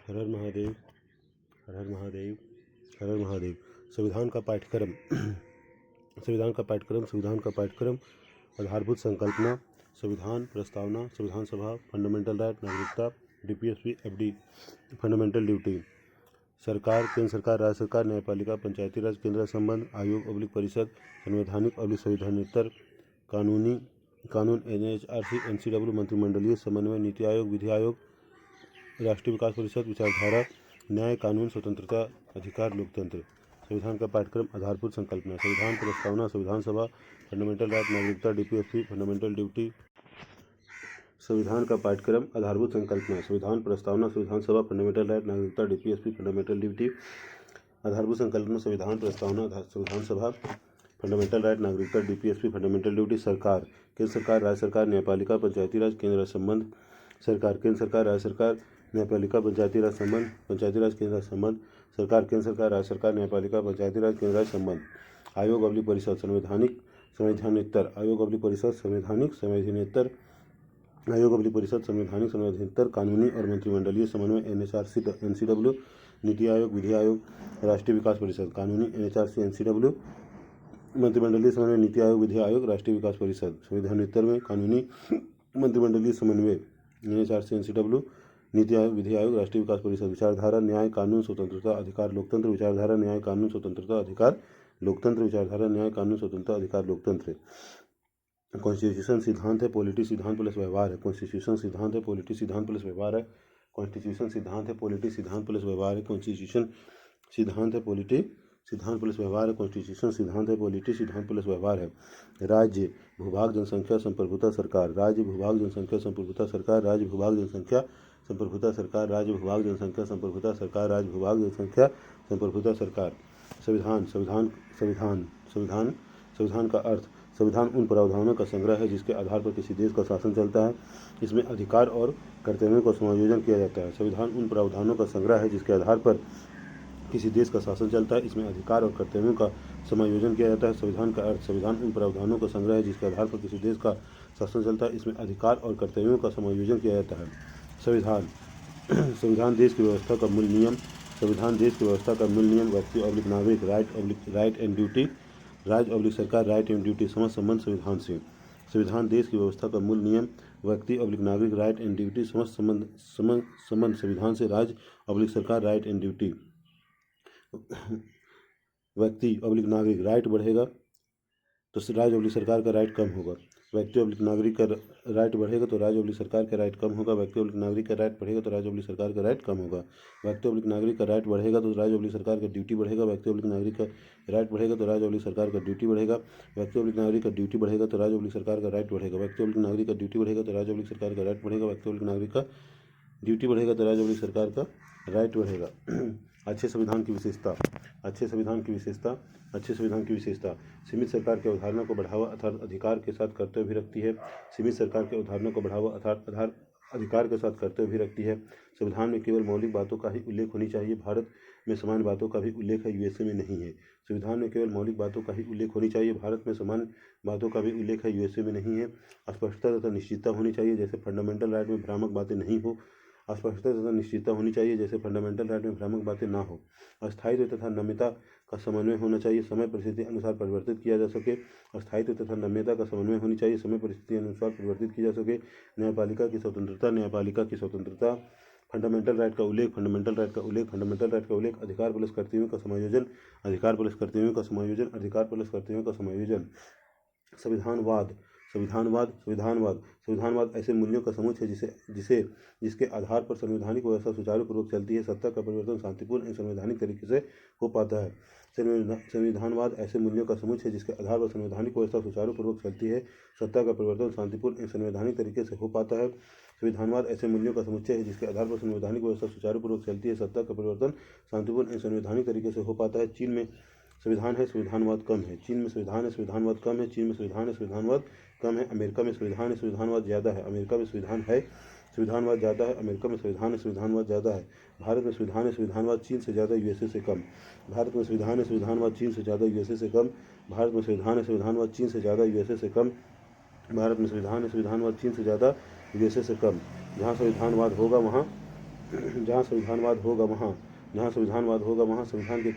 हर हर महादेव, हर हर महादेव, हर हर महादेव। संविधान का पाठ्यक्रम आधारभूत संकल्पना, संविधान प्रस्तावना, संविधान सभा, फंडामेंटल राइट, नागरिकता, डीपीएसपी, एफडी, फंडामेंटल ड्यूटी। सरकार, केंद्र सरकार, राज्य सरकार, न्यायपालिका, पंचायती राज, केंद्र संबंध, आयोग परिषद, संवैधानिक संविधानेतर कानून, एनएचआरसी, एनसीडब्ल्यू, मंत्रिमंडलीय समन्वय, नीति आयोग, विधि आयोग, राष्ट्रीय विकास परिषद, विचारधारा, न्याय, कानून, स्वतंत्रता, अधिकार, लोकतंत्र। संविधान का पाठ्यक्रम आधारभूत संकल्पना, संविधान प्रस्तावना, संविधान सभा, फंडामेंटल राइट, नागरिकता, डीपीएसपी, फंडामेंटल ड्यूटी। संविधान का पाठ्यक्रम आधारभूत संकल्पना, संविधान प्रस्तावना, संविधान सभा, फंडामेंटल राइट, नागरिकता, डीपीएसपी, फंडामेंटल ड्यूटी। आधारभूत संकल्पना, संविधान प्रस्तावना, संविधान सभा, फंडामेंटल राइट, नागरिकता, डीपीएसपी, फंडामेंटल ड्यूटी। सरकार, केंद्र सरकार, राज्य सरकार, न्यायपालिका, पंचायती राज, केंद्र संबंध। सरकार, केंद्र सरकार, राज्य सरकार, न्यायपालिका, पंचायती राज संबंध, पंचायती राज, केंद्र संबंध। सरकार, केंद्र सरकार, राज्य सरकार, न्यायपालिका, पंचायती राज, केंद्र संबंध। आयोग परिषद, संवैधानिक आयोग परिषद, संवैधानिक कानूनी और मंत्रिमंडलीय समन्वय, एनएचआरसी, एनसीडब्ल्यू, नीति आयोग, विधि आयोग, राष्ट्रीय विकास परिषद, कानूनी, एनएचआरसी, एनसीडब्ल्यू, मंत्रिमंडलीय समन्वय, नीति आयोग, विधि आयोग, राष्ट्रीय विकास परिषद। संविधानेतर में कानूनी, मंत्रिमंडलीय समन्वय, एनएचआरसी, एनसीडब्ल्यू, नीति आयोग, विधि आयोग, राष्ट्रीय विकास परिषद। विचारधारा, न्याय, कानून, स्वतंत्रता, अधिकार, लोकतंत्र। विचारधारा, न्याय, कानून, स्वतंत्रता, अधिकार, लोकतंत्र। विचारधारा, न्याय, कानून, स्वतंत्रता, अधिकार, लोकतंत्र। कॉन्स्टिट्यूशन सिद्धांत है, पॉलिटी सिद्धांत प्लस व्यवहार है। कॉन्स्टिट्यूशन सिद्धांत है, पॉलिटी सिद्धांत प्लस व्यवहार है। कॉन्स्टिट्यूशन सिद्धांत है, पॉलिटी सिद्धांत प्लस व्यवहार है। कॉन्स्टिट्यूशन सिद्धांत है, पॉलिटी सिद्धांत प्लस व्यवहार है। कॉन्स्टिट्यूशन सिद्धांत है, पॉलिटी सिद्धांत प्लस व्यवहार है। राज्य, भूभाग, जनसंख्या, संप्रभुता, सरकार। राज्य, भूभाग, जनसंख्या, संप्रभुता, सरकार। राज्य, भूभाग, जनसंख्या, संप्रभुता, सरकार। राज्य, भूभाग, जनसंख्या, संप्रभुता, सरकार। राज्य, भूभाग, जनसंख्या, संप्रभुता, सरकार। संविधान, संविधान का अर्थ, संविधान उन प्रावधानों का संग्रह है जिसके आधार पर किसी देश का शासन चलता है। इसमें अधिकार और कर्तव्यों का समायोजन किया जाता है। संविधान उन प्रावधानों का संग्रह है जिसके आधार पर किसी देश का शासन चलता है। इसमें अधिकार और कर्तव्यों का समायोजन किया जाता है। संविधान का अर्थ, संविधान उन प्रावधानों का संग्रह है जिसके आधार पर किसी देश का शासन चलता है। इसमें अधिकार और कर्तव्यों का समायोजन किया जाता है। संविधान देश की व्यवस्था का मूल नियम। संविधान देश की व्यवस्था का मूल नियम। व्यक्ति ऑब्लिक नागरिक, राइट एंड ड्यूटी। राज्य ऑब्लिक सरकार, राइट एंड ड्यूटी, समस्त संबंध संविधान से। संविधान देश की व्यवस्था का मूल नियम। व्यक्ति ऑब्लिक नागरिक, राइट एंड ड्यूटी, समस्त संबंध संविधान से। राज्य ऑब्लिक सरकार, राइट एंड ड्यूटी। व्यक्ति ऑब्लिक नागरिक, राइट बढ़ेगा तो राज्य ऑब्लिक सरकार का राइट कम होगा। व्यक्ति ऑब्लिक नागरिक का राइट बढ़ेगा तो राज्य ऑब्लिक सरकार का राइट कम होगा। व्यक्ति ऑब्लिक नागरिक का राइट बढ़ेगा तो राज्य ऑब्लिक सरकार का राइट कम होगा। व्यक्ति ऑब्लिक नागरिक का राइट बढ़ेगा तो राज्य ऑब्लिक सरकार का ड्यूटी बढ़ेगा। व्यक्ति ऑब्लिक नागरिक का राइट बढ़ेगा तो राज्य ऑब्लिक सरकार का ड्यूटी बढ़ेगा। व्यक्ति ऑब्लिक नागरिक का ड्यूटी बढ़ेगा तो राज्य ऑब्लिक सरकार का राइट बढ़ेगा। व्यक्ति ऑब्लिक नागरिक का ड्यूटी बढ़ेगा तो राज्य ऑब्लिक सरकार का राइट बढ़ेगा। व्यक्ति ऑब्लिक नागरिक का ड्यूटी बढ़ेगा तो राज्य ऑब्लिक सरकार का राइट बढ़ेगा। अच्छे संविधान की विशेषता, सीमित सरकार की अवधारणा को बढ़ावा अर्थात अधिकार के साथ कर्तव्य भी रखती है। सीमित सरकार की अवधारणा को बढ़ावा अर्थात अधिकार के साथ कर्तव्य भी रखती है। संविधान में केवल मौलिक बातों का ही उल्लेख होनी चाहिए। भारत में समान बातों का भी उल्लेख है, यूएसए में नहीं है। संविधान में केवल मौलिक बातों का ही उल्लेख होनी चाहिए। भारत में समान बातों का भी उल्लेख है, यूएसए में नहीं है। स्पष्टता तथा निश्चितता होनी चाहिए, जैसे फंडामेंटल राइट में भ्रामक बातें नहीं हो। स्पष्टता तथा निश्चितता होनी चाहिए, जैसे फंडामेंटल राइट में भ्रामक बातें ना हो। स्थायित्व तथा नम्यता का समन्वय होना चाहिए, समय परिस्थिति अनुसार परिवर्तित किया जा सके। स्थायित्व तथा नम्यता का समन्वय होनी चाहिए, समय परिस्थिति अनुसार परिवर्तित की जा सके। न्यायपालिका की स्वतंत्रता, फंडामेंटल राइट का उल्लेख, अधिकार प्लस कर्तव्यों का समायोजन, संविधानवाद ऐसे मूल्यों का समूह है जिसके आधार पर संवैधानिक व्यवस्था सुचारू पूर्वक चलती है। सत्ता का परिवर्तन शांतिपूर्ण एवं संवैधानिक तरीके से हो पाता है। संविधानवाद ऐसे मूल्यों का समूह है जिसके आधार पर संवैधानिक व्यवस्था सुचारू पूर्वक चलती है। सत्ता का परिवर्तन शांतिपूर्ण एवं संवैधानिक तरीके से हो पाता है। संविधानवाद ऐसे मूल्यों का समुच्चय है जिसके आधार पर संवैधानिक व्यवस्था सुचारू पूर्वक चलती है। सत्ता का परिवर्तन शांतिपूर्ण एवं संवैधानिक तरीके से हो पाता है। चीन में संविधान है, संविधानवाद कम है। चीन में संविधान है, संविधानवाद कम है। चीन में संविधान है, संविधानवाद कम है। अमेरिका में संविधान है, संविधानवाद ज़्यादा है। अमेरिका में संविधान है, संविधानवाद ज़्यादा है। अमेरिका में संविधान है, संविधानवाद ज़्यादा है। भारत में संविधान है, संविधानवाद चीन से ज़्यादा, यूएसए से कम। भारत में संविधान है, संविधानवाद चीन से ज़्यादा, यूएसए से कम। भारत में संविधान है, संविधानवाद चीन से ज़्यादा, यूएसए से कम। भारत में संविधान है, संविधानवाद चीन से ज़्यादा, यूएसए से कम। जहाँ संविधानवाद होगा वहाँ जहाँ संविधानवाद होगा वहाँ संविधान के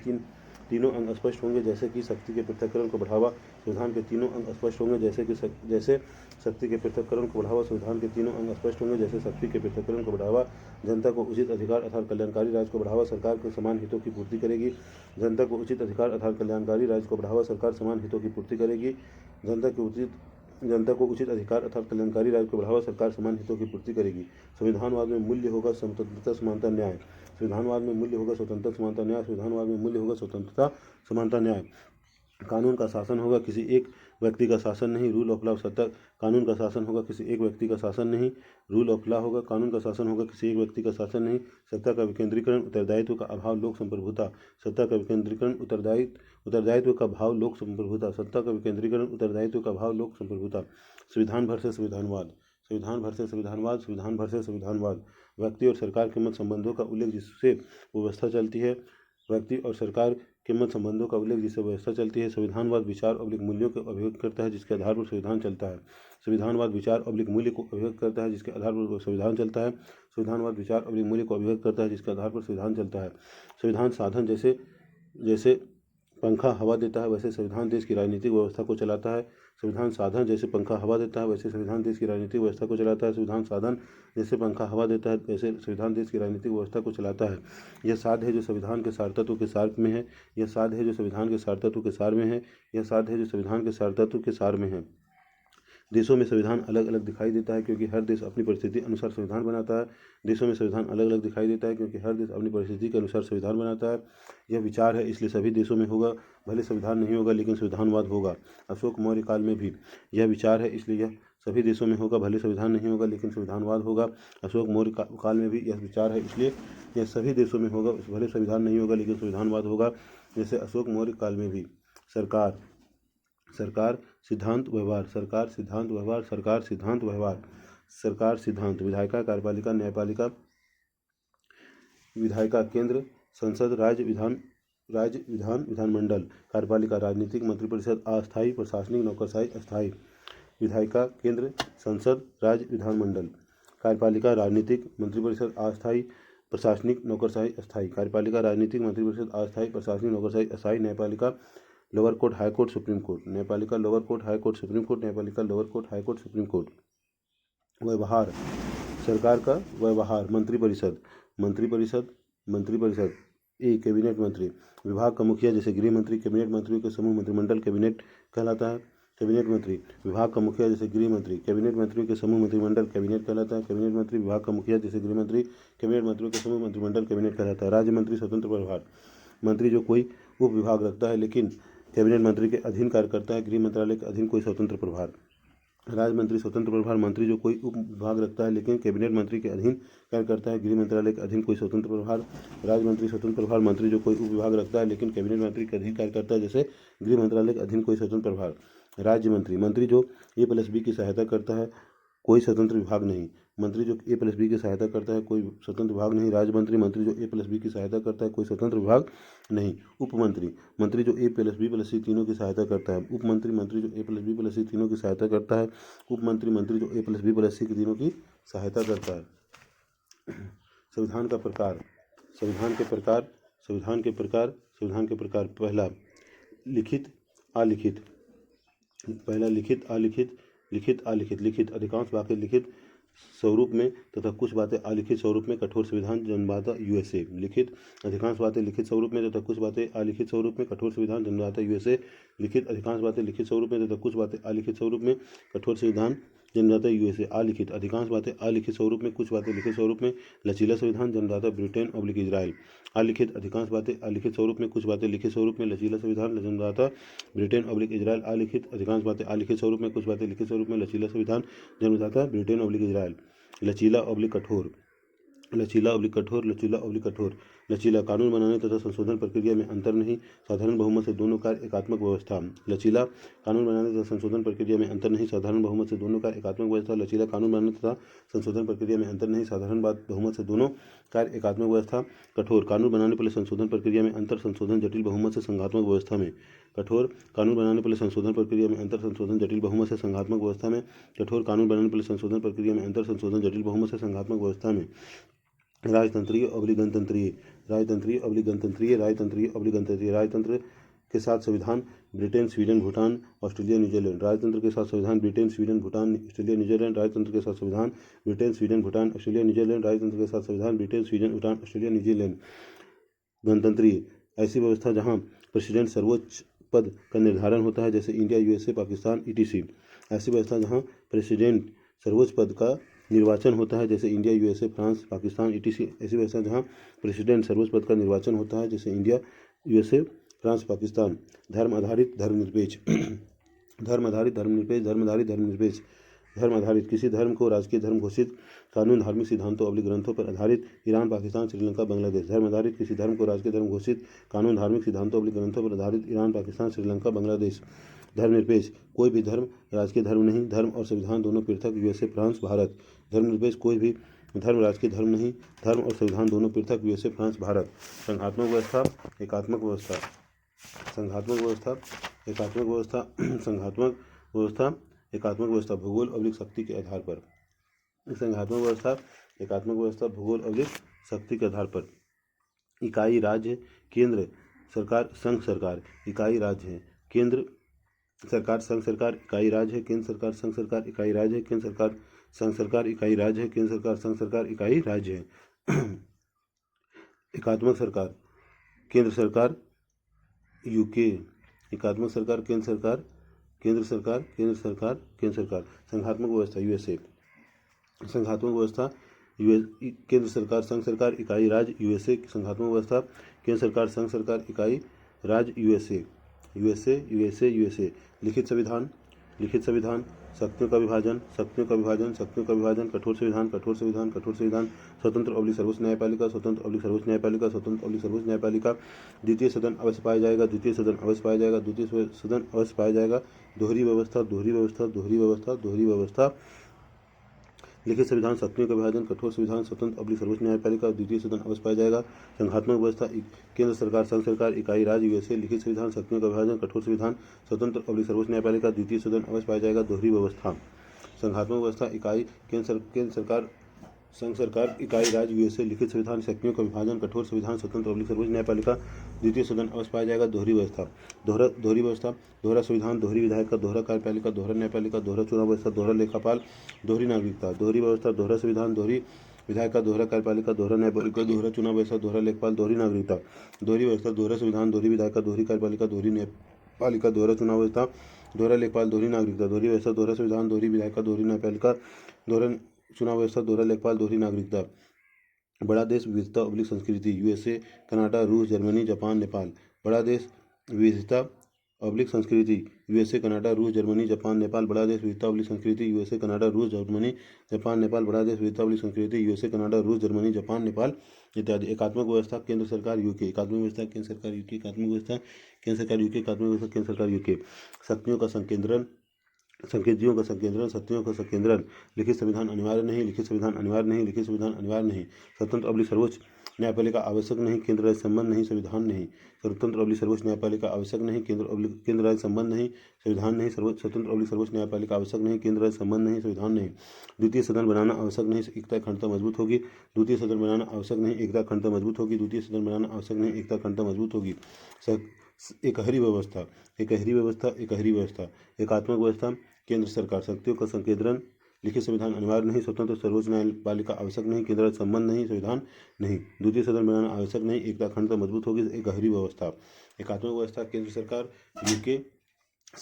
तीनों अंग स्पष्ट होंगे, जैसे कि शक्ति के पृथक्करण को बढ़ावा। संविधान के तीनों अंग स्पष्ट होंगे जैसे शक्ति के पृथक्करण को बढ़ावा। संविधान के तीनों अंग स्पष्ट होंगे जैसे शक्ति के पृथक्करण को बढ़ावा। जनता को उचित अधिकार अर्थात कल्याणकारी राज्य को बढ़ावा, सरकार के समान हितों की पूर्ति करेगी। जनता को उचित अधिकार अर्थात कल्याणकारी राज्य को बढ़ावा, सरकार समान हितों की पूर्ति करेगी। जनता को उचित अधिकार अर्थात कल्याणकारी राज्य को बढ़ावा, सरकार समान हितों की पूर्ति करेगी। संविधानवाद में मूल्य होगा स्वतंत्रता समानता न्याय। संविधानवाद में मूल्य होगा स्वतंत्रता समानता न्याय। संविधानवाद में मूल्य होगा स्वतंत्रता समानता न्याय। कानून का शासन होगा, किसी एक व्यक्ति का शासन नहीं। रूल ऑफ लॉ सत्ता। कानून का शासन होगा, किसी एक व्यक्ति का शासन नहीं। रूल ऑफ लॉ होगा, कानून का शासन होगा, किसी एक व्यक्ति का शासन नहीं। सत्ता का विकेंद्रीकरण, उत्तरदायित्व का अभाव, लोक संप्रभुता। सत्ता का विकेंद्रीकरण, उत्तरदायित्व का भाव, लोक संप्रभुता। सत्ता का विकेंद्रीकरण, उत्तरदायित्व का भाव, लोक संप्रभुता। संविधान भर से संविधानवाद। संविधान भर से संविधानवाद। संविधान भर से संविधानवाद। व्यक्ति और सरकार के मत संबंधों का उल्लेख जिससे व्यवस्था चलती है। व्यक्ति और सरकार के मत संबंधों का उल्लेख जिससे व्यवस्था चलती है। संविधानवाद विचार ऑब्लिक मूल्यों को अभिव्यक्त करता है जिसके आधार पर संविधान चलता है। संविधानवाद विचार ऑब्लिक मूल्य को अभिव्यक्त करता है जिसके आधार पर संविधान चलता है। संविधानवाद विचार ऑब्लिक मूल्य को अभिव्यक्त करता है जिसके आधार पर संविधान चलता है। संविधान साधन जैसे पंखा हवा देता है वैसे संविधान देश की राजनीतिक व्यवस्था को चलाता है। संविधान साधन जैसे पंखा हवा देता है वैसे संविधान देश की राजनीतिक व्यवस्था को चलाता है। संविधान साधन जैसे पंखा हवा देता है वैसे संविधान देश की राजनीतिक व्यवस्था को चलाता है। यह साध है जो संविधान के सार तत्व के सार में है। यह साध है जो संविधान के सार तत्व के सार में है। यह साध है जो संविधान के सार तत्व के सार में है। देशों में संविधान अलग अलग दिखाई देता है क्योंकि हर देश अपनी परिस्थिति अनुसार संविधान बनाता है। देशों में संविधान अलग अलग दिखाई देता है क्योंकि हर देश अपनी परिस्थिति के अनुसार संविधान बनाता है। यह विचार है इसलिए सभी देशों में होगा, भले संविधान नहीं होगा लेकिन संविधानवाद होगा। अशोक मौर्य काल में भी यह विचार है इसलिए यह सभी देशों में होगा, भले संविधान नहीं होगा लेकिन संविधानवाद होगा। अशोक मौर्य काल में भी यह विचार है इसलिए यह सभी देशों में होगा, भले संविधान नहीं होगा लेकिन संविधानवाद होगा। जैसे अशोक मौर्य काल में भी। सरकार सिद्धांत व्यवहार। सरकार सिद्धांत व्यवहार। सरकार सिद्धांत व्यवहार। सरकार सिद्धांत। विधायिका कार्यपालिका न्यायपालिका। विधायिका केंद्र संसद राज्य विधानमंडल। कार्यपालिका राजनीतिक मंत्रिपरिषद अस्थायी प्रशासनिक नौकरशाही अस्थायी। विधायिका केंद्र संसद राज्य विधानमंडल। कार्यपालिका राजनीतिक मंत्रिपरिषद अस्थायी प्रशासनिक नौकरशाही अस्थायी। कार्यपालिका राजनीतिक मंत्रिपरिषद अस्थायी प्रशासनिक नौकरशाही अस्थायी। न्यायपालिका lower court high court supreme court. न्यायपालिका lower court high court supreme court. न्यायपालिका lower court high court supreme court. व्यवहार। सरकार का व्यवहार। मंत्रिपरिषद ए कैबिनेट मंत्री। विभाग का मुखिया जैसे गृह मंत्री। कैबिनेट मंत्रियों के समूह मंत्रिमंडल कैबिनेट कहलाता है। कैबिनेट मंत्री। विभाग का मुखिया जैसे गृह मंत्री। कैबिनेट मंत्रियों के समूह मंत्रिमंडल कैबिनेट कहलाता है। कैबिनेट मंत्री। विभाग का मुखिया जैसे गृह मंत्री। कैबिनेट मंत्रियों के समूह मंत्रिमंडल कैबिनेट कहलाता है। राज्य मंत्री स्वतंत्र प्रभार। मंत्री जो कोई उप विभाग रखता है लेकिन कैबिनेट मंत्री के अधीन कार्य करता है। गृह मंत्रालय के अधीन कोई स्वतंत्र प्रभार। राज्य मंत्री स्वतंत्र प्रभार। मंत्री जो कोई उप विभाग रखता है लेकिन कैबिनेट मंत्री के अधीन कार्य करता है। गृह मंत्रालय के अधीन कोई स्वतंत्र प्रभार। राज्य मंत्री स्वतंत्र प्रभार। मंत्री जो कोई उप विभाग रखता है लेकिन कैबिनेट मंत्री के अधीन कार्य करता है जैसे गृह मंत्रालय के अधीन कोई स्वतंत्र प्रभार। राज्य मंत्री जो A+B की सहायता करता है, कोई स्वतंत्र विभाग नहीं। मंत्री जो A+B की सहायता करता है, कोई स्वतंत्र विभाग नहीं। राज्य मंत्री जो A+B की सहायता करता है, कोई स्वतंत्र विभाग नहीं। मंत्री जो A+B+C तीनों की सहायता करता है। मंत्री जो A+B+C तीनों की सहायता करता है। मंत्री जो A+B+C की तीनों की सहायता करता है। संविधान का प्रकार। संविधान के प्रकार। पहला लिखित अलिखित। लिखित अधिकांश बातें लिखित स्वरूप में तथा कुछ बातें अलिखित स्वरूप में। कठोर संविधान जन्मदाता USA। लिखित अधिकांश बातें लिखित स्वरूप में तथा कुछ बातें अलिखित स्वरूप में। कठोर संविधान जन्मदाता USA। लिखित अधिकांश बातें लिखित स्वरूप में तथा कुछ बातें अलिखित स्वरूप में। कठोर संविधान जन्मदाता USA। अलिखित अधिकांश बातें अलिखित स्वरूप में, कुछ बातें लिखित स्वरूप में। लचीला संविधान जन्मदाता ब्रिटेन/इजराइल। अलिखित अधिकांश बातें अलिखित स्वरूप में, कुछ बातें लिखित स्वरूप में। लचीला संविधान जन्मदाता ब्रिटेन/इजराइल। अलिखित अधिकांश बातें अलिखित स्वरूप में, कुछ बातें लिखित स्वरूप में। लचीला संविधान जन्मदाता ब्रिटेन/इजराइल। लचीला/कठोर। लचीला कानून बनाने तथा संशोधन प्रक्रिया में अंतर नहीं। साधारण बहुमत से दोनों कार्य एकात्मक व्यवस्था। लचीला कानून बनाने तथा संशोधन प्रक्रिया में अंतर नहीं। साधारण बहुमत से दोनों कार्य एकात्मक व्यवस्था। लचीला कानून बनाने तथा संशोधन प्रक्रिया में अंतर नहीं। साधारण बहुमत से दोनों कार्य एकात्मक व्यवस्था। कठोर कानून बनाने पहले संशोधन प्रक्रिया में अंतर। संशोधन जटिल बहुमत से संघात्मक व्यवस्था में। कठोर कानून बनाने पहले संशोधन प्रक्रिया में अंतर। संशोधन जटिल बहुमत से संघात्मक व्यवस्था में। कठोर कानून बनाने पहले संशोधन प्रक्रिया में अंतर। संशोधन जटिल बहुमत से संघात्मक व्यवस्था में। राजतंत्रीय अवली गणतंत्रीय, राजतंत्रीय अवली गणतंत्रीय, राजतंत्रीय अवली गणतंत्रीय। राजतंत्र के साथ संविधान Britain, Sweden, Bhutan, Australia, New Zealand. राजतंत्र के साथ संविधान Britain, Sweden, Bhutan, Australia, New Zealand. राजतंत्र के साथ संविधान Britain, Sweden, Bhutan, Australia, New Zealand. राजतंत्र के साथ संविधान Britain, Sweden, Bhutan, Australia, New Zealand. गणतंत्रीय ऐसी व्यवस्था जहां प्रेसिडेंट सर्वोच्च पद का निर्धारण होता है, जैसे इंडिया, यूएसए, पाकिस्तान, ईटीसी। ऐसी व्यवस्था जहां प्रेसिडेंट सर्वोच्च पद का निर्वाचन होता है, जैसे India, USA, France, Pakistan, etc. ऐसी व्यवस्था जहां प्रेसिडेंट सर्वोच्च पद का निर्वाचन होता है, जैसे इंडिया, यूएसए, फ्रांस, पाकिस्तान। धर्म आधारित धर्मनिरपेक्ष, धर्म आधारित धर्मनिरपेक्ष, धर्म आधारित धर्मनिरपेक्ष। धर्म आधारित किसी धर्म को राजकीय धर्म घोषित, कानून धार्मिक सिद्धांतों अवली ग्रंथों पर आधारित। ईरान, पाकिस्तान, श्रीलंका, बांग्लादेश। धर्म आधारित किसी धर्म को राजकीय धर्म घोषित, कानून धार्मिक सिद्धांतों अवली ग्रंथों पर आधारित। ईरान, पाकिस्तान, श्रीलंका, बांग्लादेश। धर्मनिरपेक्ष कोई भी धर्म राजकीय धर्म नहीं, धर्म और संविधान दोनों पृथक, यूएसए, फ्रांस, भारत। धर्मनिरपेक्ष कोई भी धर्म राजकीय धर्म नहीं, धर्म और संविधान दोनों पृथक, यूएसए, फ्रांस, भारत। संघात्मक व्यवस्था, एकात्मक व्यवस्था, संघात्मक व्यवस्था, एकात्मक व्यवस्था, संघात्मक व्यवस्था, एकात्मक व्यवस्था। भूगोल अवलिक शक्ति के आधार पर। संघात्मक व्यवस्था, एकात्मक व्यवस्था, भूगोल अवलिक शक्ति के आधार पर। इकाई राज्य, केंद्र सरकार, संघ सरकार। इकाई राज्य है, केंद्र सरकार, संघ सरकार। इकाई राज्य है, केंद्र सरकार, संघ सरकार। इकाई राज्य है, केंद्र सरकार, संघ सरकार। इकाई राज्य है, केंद्र सरकार, संघ सरकार। इकाई राज्य है। एकात्मक सरकार, केंद्र सरकार, यूके। एकात्मक सरकार, केंद्र सरकार, केंद्र सरकार, केंद्र सरकार, केंद्र सरकार। संघात्मक व्यवस्था, यूएसए। संघात्मक व्यवस्था, केंद्र सरकार, संघ सरकार। इकाई राज्य, यूएसए। संघात्मक व्यवस्था, केंद्र सरकार, संघ सरकार। इकाई राज्य, यूएसए, यूएसए, यूएसए, यूएसए। लिखित संविधान, लिखित संविधान। शक्तियों का विभाजन, शक्तियों का विभाजन, शक्तियों का विभाजन। कठोर संविधान, कठोर संविधान, कठोर संविधान। स्वतंत्र अवली सर्वोच्च न्यायपालिका, स्वतंत्र अवली सर्वोच्च न्यायपालिका, स्वतंत्र अवली सर्वोच्च न्यायपालिका। द्वितीय सदन अवश्य पाया जाएगा, द्वितीय सदन अवश्य पाया जाएगा, द्वितीय सदन अवश्य पाया जाएगा। दोहरी व्यवस्था, दोहरी व्यवस्था, दोहरी व्यवस्था, दोहरी व्यवस्था। लिखित संविधान, शक्तियों का विभाजन, कठोर संविधान, स्वतंत्र अवली सर्वोच्च न्यायपालिका, द्वितीय सदन अवश्य पाया जाएगा। संघात्मक व्यवस्था, केंद्र सरकार, संघ सरकार। इकाई राज्य, यूएसए। लिखित संविधान, शक्तियों का विभाजन, कठोर संविधान, स्वतंत्र अवली सर्वोच्च न्यायपालिका, द्वितीय सदन अवश्य पाया जाएगा। दोहरी व्यवस्था। संघात्मक व्यवस्था, इकाई केंद्र सरकार, संघ सरकार। इकाई राज्य, यूएसए। लिखित संविधान, शक्तियों का विभाजन, कठोर संविधान, स्वतंत्र अवली सर्वोच्च न्यायपालिका, द्वितीय सदन अवश्य पाया जाएगा। दोहरी व्यवस्था, दोहरी व्यवस्था। दोहरा संविधान, दोहरी विधायिका, दोहरा कार्यपालिका, दोहरा न्यायपालिका, दोहरा चुनाव व्यवस्था, दोहरा लेखापाल, दोहरी नागरिकता। दोहरी व्यवस्था, दोहरा संविधान, दोहरी विधायिका, दोहरा कार्यपालिका, दोहरा न्यायपालिका, दोहरा चुनाव व्यवस्था, दोहरा लेखपाल, दोहरी नागरिकता। दोहरी व्यवस्था, दोहरा संविधान, दोहरी विधायिका, दोहरी कार्यपालिका, दोहरी न्यायपालिका, दोहरा चुनाव व्यवस्था, दोहरा लेखपाल, दोहरी नागरिकता। दोहरी व्यवस्था, दोहरा संविधान, दोहरी विधायिका, दोहरी न्यायपालिका, दोहरा चुनाव व्यवस्था, दोहरा लेखपाल, दोहरी नागरिकता। बड़ा देश, विविधता अवलिक संस्कृति। यूएसए, कनाडा, रूस, जर्मनी, जापान, नेपाल। बड़ा देश, विविधता अवलिक संस्कृति। यूएसए, कनाडा, रूस, जर्मनी, जापान, नेपाल। बड़ा देश, विविधता अवलिक संस्कृति। यूएसए, कनाडा, रूस, जर्मनी, जापान, नेपाल। बड़ा देश, विविधता अवलिक संस्कृति। यूएसए, कनाडा, रूस, जर्मनी, जापान, नेपाल इत्यादि। एकात्मक व्यवस्था, केंद्र सरकार, यूके। एकात्मक व्यवस्था, केंद्र सरकार, यूके। एकात्मक व्यवस्था, केंद्र सरकार, यूके। एकात्मक व्यवस्था, केंद्र सरकार, यूके। शक्तियों का संकेंद्रण, संकेतियों का संकेंद्रण, शक्तियों का संकेंद्रण। लिखित संविधान अनिवार्य नहीं, लिखित संविधान अनिवार्य नहीं, लिखित संविधान अनिवार्य नहीं। स्वतंत्र अवली सर्वोच्च न्यायपालिका आवश्यक नहीं, केंद्र राज्य संबंध नहीं, संविधान नहीं। स्वतंत्र अवली सर्वोच्च न्यायपालिका आवश्यक नहीं, केंद्र राज्य संबंध नहीं, संविधान नहीं। स्वतंत्र अवली सर्वोच्च न्यायपालिका आवश्यक नहीं, केंद्र राज्य संबंध नहीं, संविधान नहीं। द्वितीय सदन बनाना आवश्यक नहीं, एकता अखंडता मजबूत होगी। द्वितीय सदन बनाना आवश्यक नहीं, एकता अखंडता मजबूत होगी। द्वितीय सदन बनाना आवश्यक नहीं, एकता अखंडता मजबूत होगी। एकहरी व्यवस्था, एकहरी व्यवस्था, एकहरी व्यवस्था। एकात्मक व्यवस्था, केंद्र सरकार, शक्तियों का संकेंद्रण। लिखित संविधान अनिवार्य नहीं, स्वतंत्र सर्वोच्च न्यायपालिका आवश्यक नहीं, केंद्र राज्य संबंध नहीं, संविधान नहीं। द्वितीय सदन बनाना आवश्यक नहीं, एकता अखंडता मजबूत होगी। एकहरी व्यवस्था। एकात्मक व्यवस्था, केंद्र सरकार, यूके।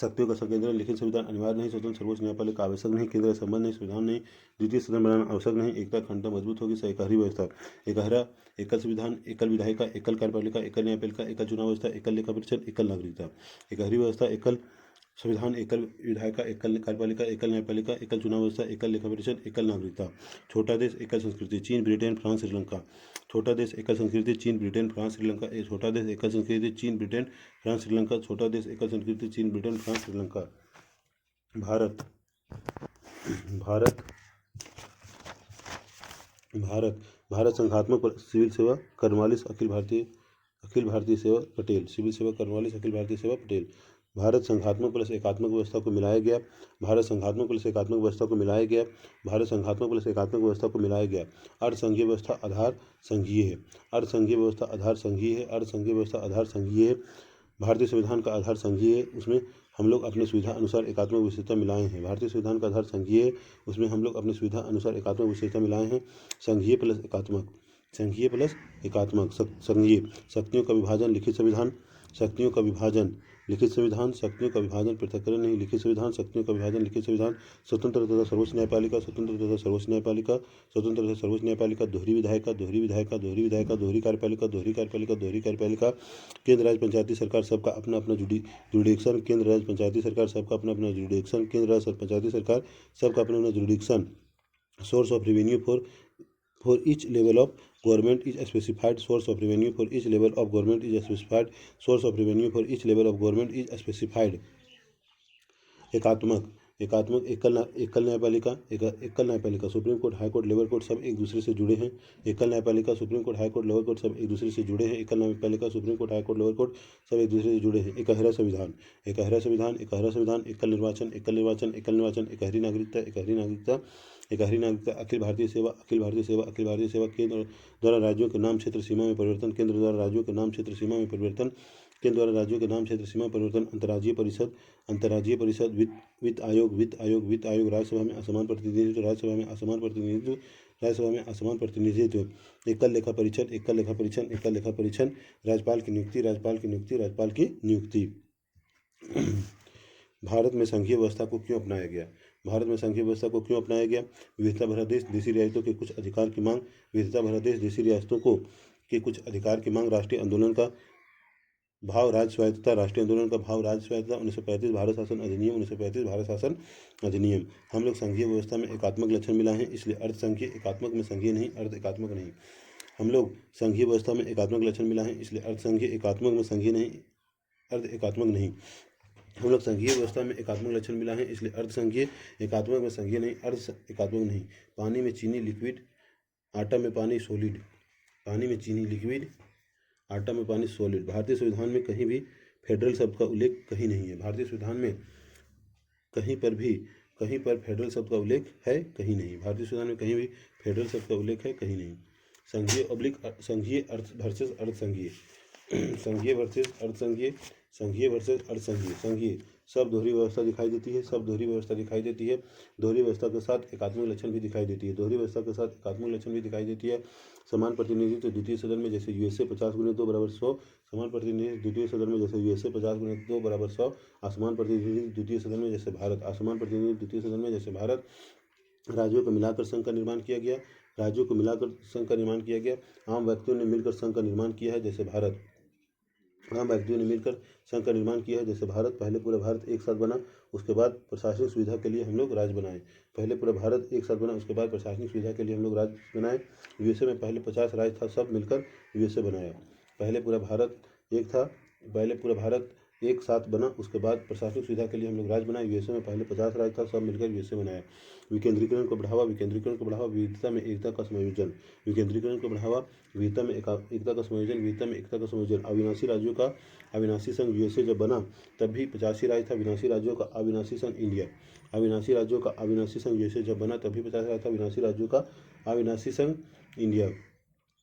शक्तियों का संकेंद्रण। लिखित संविधान अनिवार्य नहीं, स्वतंत्र सर्वोच्च न्यायपालिका आवश्यक नहीं, केंद्र राज्य संबंध नहीं, संविधान नहीं। द्वितीय सदन बनाना आवश्यक नहीं, एकता अखंडता मजबूत होगी। एकहरी व्यवस्था। एकहरा, एकल संविधान, एकल विधायिका, एकल कार्यपालिका, एकल न्यायपालिका, एकल चुनाव व्यवस्था, एकल लेखा परीक्षण, एकल नागरिकता। एकहरी व्यवस्था, एकल संविधान, एकल विधायिका, एकल कार्यपालिका, एकल न्यायपालिका, एकल चुनाव व्यवस्था, एकल लेखा परीक्षण, एकल नागरिकता। छोटा देश, एकल संस्कृति। चीन, ब्रिटेन, फ्रांस, श्रीलंका। छोटा देश, एकल संस्कृति। चीन, ब्रिटेन, फ्रांस, श्रीलंका। छोटा देश, एकल संस्कृति। चीन, ब्रिटेन, फ्रांस, श्रीलंका। छोटा देश, एकल संस्कृति। चीन, ब्रिटेन, फ्रांस, श्रीलंका। भारत, भारत, भारत। भारत संघात्मक सिविल सेवा कर्नवालिस, अखिल भारतीय सेवा पटेल। सिविल सेवा कर्नवालिस, अखिल भारतीय सेवा पटेल। भारत संघात्मक प्लस एकात्मक व्यवस्था को मिलाया गया। भारत संघात्मक प्लस एकात्मक व्यवस्था को मिलाया गया। भारत संघात्मक प्लस एकात्मक व्यवस्था को मिलाया गया। अर्ध संघीय व्यवस्था आधार संघीय है। अर्ध संघीय व्यवस्था आधार संघीय है। अर्ध संघीय व्यवस्था आधार संघीय है। भारतीय संविधान का आधार संघीय है, उसमें हम लोग अपनी सुविधा अनुसार एकात्मक विशेषता मिलाए हैं। भारतीय संविधान का आधार संघीय है, उसमें हम लोग अपनी सुविधा अनुसार एकात्मक विशेषता मिलाए हैं। संघीय प्लस एकात्मक, संघीय प्लस एकात्मक। संघीय शक्तियों का विभाजन, लिखित संविधान। शक्तियों का विभाजन, लिखित संविधान। शक्तियों का विभाजन पृथक्करण नहीं, लिखित संविधान। शक्तियों का विभाजन, लिखित संविधान। स्वतंत्र तथा सर्वोच्च न्यायपालिका, स्वतंत्र तथा सर्वोच्च न्यायपालिका, स्वतंत्र तथा सर्वोच्च न्यायपालिका। दोहरी विधायिका, दोहरी विधायिका, दोहरी विधायिका। दोहरी कार्यपालिका, दोहरी कार्यपालिका, दोहरी कार्यपालिका। केंद्र राज्य पंचायती सरकार सबका अपना अपना जुडिक्शन। केंद्र राज्य पंचायती सरकार सबका अपना अपना जुडिक्शन। केंद्र राज्य पंचायती सरकार सबका अपना अपना जुडिक्शन। Source of revenue for each level of government is specified. Source of revenue for each level of government is specified. Source of revenue for each level of government is specified. एकात्मक, एकात्मक एकल न्यायपालिका, एकल न्यायपालिका। Supreme court, high court, lower court सब एक दूसरे से जुड़े हैं। एकल न्यायपालिका, supreme court, high court, lower court सब एक दूसरे से जुड़े हैं। एकल न्यायपालिका, supreme court, high court, lower court सब एक दूसरे से जुड़े हैं। एकहरा संविधान, एकहरा संविधान, एकहरा संविधान। एकल निर्वाचन, एकल निर्वाचन, एकल निर्वाचन। एकहरी नागरिकता, एकहरी नागरिकता, एकहरी नागरिकता। अखिल भारतीय सेवा, अखिल भारतीय सेवा, अखिल भारतीय सेवा। केंद्र द्वारा राज्यों के नाम, क्षेत्र, सीमा में परिवर्तन। केंद्र द्वारा राज्यों के नाम, क्षेत्र, सीमा में परिवर्तन। केंद्र द्वारा राज्यों के नाम, क्षेत्र, सीमा परिवर्तन। अंतर्राज्यीय परिषद, अंतर्राज्यीय परिषद। वित्त आयोग, वित्त आयोग, वित्त आयोग। राज्यसभा में असमान प्रतिनिधित्व, राज्यसभा में असमान प्रतिनिधित्व, राज्यसभा में असमान प्रतिनिधित्व। एकल लेखा परीक्षण, एकल लेखा परीक्षण, एकल लेखा परीक्षण। राज्यपाल की नियुक्ति, राज्यपाल की नियुक्ति, राज्यपाल की नियुक्ति। भारत में संघीय व्यवस्था को क्यों अपनाया गया? भारत में संघीय व्यवस्था को क्यों अपनाया गया? विविधता भरा देश, देशी रियासतों के कुछ अधिकार की मांग। विविधता भरा देश, देशी रियासतों को के कुछ अधिकार की मांग। राष्ट्रीय आंदोलन का भाव, राज्य स्वायत्तता। राष्ट्रीय आंदोलन का भाव, राज्य स्वायत्तता। 1935 भारत शासन अधिनियम, 1935 भारत शासन अधिनियम। हम लोग संघीय व्यवस्था में एकात्मक लक्षण मिला है, इसलिए अर्ध संघीय एकात्मक में संघीय नहीं, अर्ध एकात्मक नहीं। हम लोग संघीय व्यवस्था में एकात्मक लक्षण मिला है, इसलिए अर्ध संघीय एकात्मक में संघीय नहीं, अर्ध एकात्मक नहीं। हम लोग संघीय व्यवस्था में एकात्मक लक्षण मिला है, इसलिए अर्ध संघीय एकात्मक में संघीय नहीं, अर्ध एकात्मक नहीं। पानी में चीनी लिक्विड, आटा में पानी सॉलिड। पानी में चीनी लिक्विड, आटा में पानी सॉलिड। भारतीय संविधान में कहीं भी फेडरल शब्द का उल्लेख कहीं नहीं है। भारतीय संविधान में कहीं पर फेडरल शब्द का उल्लेख है कहीं नहीं। भारतीय संविधान में कहीं भी फेडरल शब्द का उल्लेख है कहीं नहीं। संघीय ऑब्लिक संघीय वर्सेस अर्ध संघीय, संघीय वर्सेस अर्ध संघीय, संघीय वर्सेस अर्ध संघीय। संघीय सब दोहरी व्यवस्था दिखाई देती है, सब दोहरी व्यवस्था दिखाई देती है। दोहरी व्यवस्था के साथ एकात्मक लक्षण भी दिखाई देती है, दोहरी व्यवस्था के साथ एकात्मक लक्षण भी दिखाई देती है। समान प्रतिनिधित्व द्वितीय सदन में जैसे यूएसए 50x2 = 100। समान प्रतिनिधित्व द्वितीय सदन में जैसे यूएसए 50x2 = 100। असमान प्रतिनिधित्व द्वितीय सदन में जैसे भारत, असमान प्रतिनिधित्व द्वितीय सदन में जैसे भारत। राज्यों को मिलाकर संघ का निर्माण किया गया, राज्यों को मिलाकर संघ का निर्माण किया गया। आम व्यक्तियों ने मिलकर संघ का निर्माण किया है जैसे भारत, आम व्यक्तियों ने मिलकर संघ का निर्माण किया है जैसे भारत। पहले पूरा भारत एक साथ बना, उसके बाद प्रशासनिक सुविधा के लिए हम लोग राज्य बनाए। पहले पूरा भारत एक साथ बना, उसके बाद प्रशासनिक सुविधा के लिए हम लोग राज्य बनाए। यूएसए में पहले 50 राज्य था, सब मिलकर यूएसए बनाया। पहले पूरा भारत एक था, पहले पूरा भारत एक साथ बना, उसके बाद प्रशासनिक सुविधा के लिए हम लोग राज्य बनाए। यूएसए में पहले 50 राज्य था, सब मिलकर यूएसए बनाया। विकेंद्रीकरण को बढ़ावा, विकेंद्रीकरण को बढ़ावा, विविधता में एकता का संयोजन। विकेंद्रीकरण को बढ़ावा, विविधता में एकता का संयोजन, विविधता में एकता का संयोजन। अविनाशी राज्यों का अविनाशी संघ यूएसए जब बना तब भी 85 राज्य था। विनाशी राज्यों का अविनाशी संघ इंडिया, अविनाशी राज्यों का अविनाशी संघ यूएसए जब बना तब भी 50 राज्य था। विनाशी राज्यों का अविनाशी संघ इंडिया।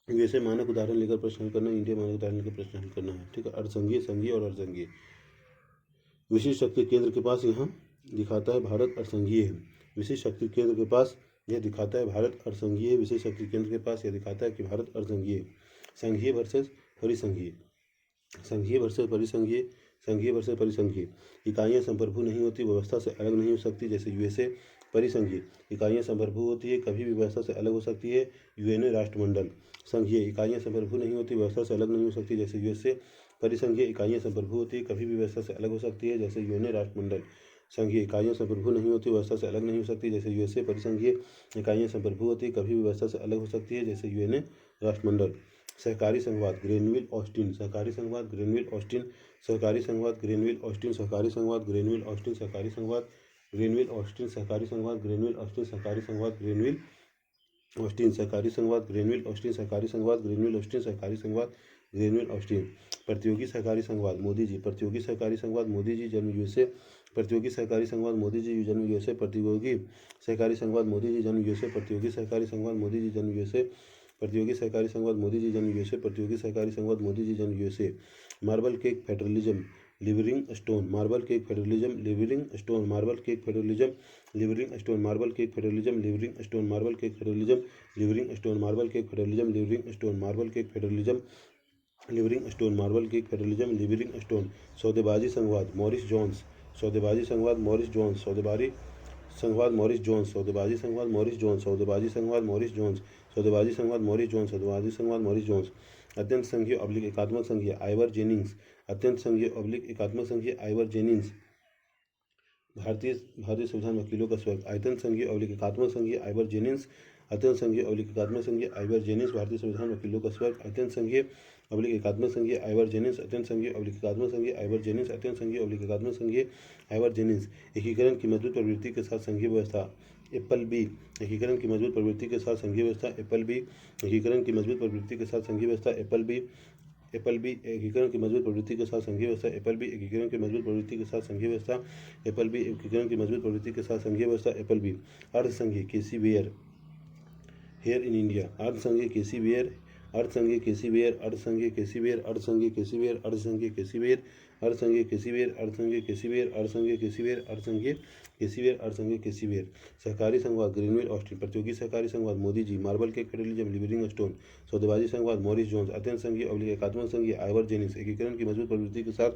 यूएसए मानक उदाहरण लेकर प्रश्न हल करना, इंडिया मानक उदाहरण लेकर प्रश्न हल करना है। ठीक है, अर्धसंघीय, संघीय और अर्धसंघीय। विशिष्ट शक्ति केंद्र के पास यहाँ दिखाता है भारत अर्धसंघीय है। विशिष्ट शक्ति केंद्र के पास यह दिखाता है भारत अर्धसंघीय है। विशिष्ट शक्ति केंद्र के पास यह दिखाता है कि भारत अर्धसंघीय है। संघीय वर्सेस परिसंघीय, संघीय वर्सेस परिसंघीय, संघीय वर्सेस परिसंघीय। इकाइयाँ संप्रभु नहीं होती, व्यवस्था से अलग नहीं हो सकती जैसे यूएसए। परिसंघीय इकाइयाँ संप्रभु होती है, कभी भी व्यवस्था से अलग हो सकती है, यूएनए राष्ट्रमंडल। संघीय इकाइयाँ संप्रभु नहीं होती, व्यवस्था से अलग नहीं हो सकती जैसे यूएसए। परिसंघीय इकाइयाँ संप्रभु होती है, कभी भी व्यवस्था से अलग हो सकती है जैसे यूएनए राष्ट्रमंडल। संघीय इकाइयाँ संप्रभु नहीं होती, व्यवस्था से अलग नहीं हो सकती जैसे यूएसए। परिसंघीय इकाइयाँ संप्रभु होती है, कभी भी व्यवस्था से अलग हो सकती है जैसे यूएनए राष्ट्रमंडल। सहकारी संघवाद ग्रेनविल ऑस्टिन, सहकारी संघवाद ग्रेनविल ऑस्टिन, सहकारी संघवाद ग्रेनविल ऑस्टिन, सहकारी संघवाद ग्रेनविल ऑस्टिन, सहकारी संघवाद ग्रेनविल ऑस्टिन, सहकारी संघवाद ग्रेनविल ऑस्टिन, सहकारी संघवाद ग्रेनविल ऑस्टिन सहकारी संघवाद ग्रेनविल ऑस्टिन सहकारी संघवाद ग्रेनविल ऑस्टिन सहकारी संघवाद ग्रेनविल ऑस्टिन। प्रतियोगी सहकारी संघवाद मोदी जी प्रतियोगी सहकारी संघवाद मोदी जी जन्म यूएसए प्रतियोगी सहकारी संघवाद मोदी जी जन्म यूएसए प्रतियोगी सहकारी संघवाद मोदी जी जन्म यूएसए प्रतियोगी सहकारी संघवाद मोदी जी जन्म यूएसए प्रतियोगी सहकारी संघवाद मोदी जी जन्म यूएसए प्रतियोगी सहकारी संघवाद मोदी जी जन्म USA. Marble cake federalism Livingston marble cake federalism Livingston marble cake federalism Livingston marble cake federalism Livingston marble cake federalism Livingston marble cake federalism Livingston marble cake federalism Livingston marble cake federalism Livingston. सौदेबाजी संघवाद Morris Jones सौदेबाजी संघवाद Morris Jones सौदेबाजी संघवाद Morris Jones सौदेबाजी संघवाद Morris Jones सौदेबाजी संघवाद मॉरिस जोन्स सौदेबाजी संघवाद मॉरिस जोन्स सौदेबाजी संघवाद मॉरिस जोन्स। अत्यंत संघीय ऑब्लिक एकात्मक संघीय आइवर जेनिंग्स अत्यंत संघीय ऑब्लिक एकात्मक संघीय आइवर जेनिंग्स भारतीय भारतीय संविधान वकीलों का स्वर्ग। आयतन संघीय ऑब्लिक एकात्मक संघीय आइवर जेनिंग्स अत्यंत संघीय ऑब्लिक एकात्मक संघीय आइवर जेनिंग्स भारतीय संविधान वकीलों का स्वर्ग। अत्यंत संघीय ऑब्लिक एकात्मक संघीय आइवर जेनिंग्स अत्यंत संघीय ऑब्लिक एकात्मक संघीय आइवर जेनिंग्स अत्यंत संघीय ऑब्लिक एकात्मक संघीय आइवर जेनिंग्स। एकीकरण की मजबूत प्रवृत्ति के साथ संघीय व्यवस्था एप्पल बी एकीकरण की मजबूत प्रवृत्ति के साथ संघीय व्यवस्था एप्पल बी एकीकरण की मजबूत प्रवृत्ति के साथ संघीय व्यवस्था एप्पल बी एकीकरण की मजबूत प्रवृत्ति के साथ संघीय व्यवस्था एप्पल बी एकीकरण की मजबूत प्रवृत्ति के साथ संघीय व्यवस्था एप्पल बी एकीकरण की मजबूत प्रवृत्ति के साथ संघीय व्यवस्था एप्पल बी। अर्धसंघीय K C Wheare here in India अर्धसंघीय केसी वेयर अर्धसंघीय केसी वेयर अर्धसंघीय केसी वेयर अर्धसंघीय केसी वेयर अर्धसंघीय केसी वेयर अर्धसंघीय केसी वेयर अर्धसंघीय केसी वेयर अर्धसंघीय केसी वेयर अर्धसंघीय केसी वेयर अर्धसंघीय केसी वेयर। सहकारी संघवाद ग्रीनविल ऑस्टिन प्रतियोगी सहकारी संघवाद Modi ji marble cake federalism Livingston सौदेबाजी संघवाद मॉरिस जोन्स अत्यंत संघीय ऑब्लिक एकात्मक संघीय आइवर जेनिंग्स एकीकरण की मजबूत प्रवृत्ति के साथ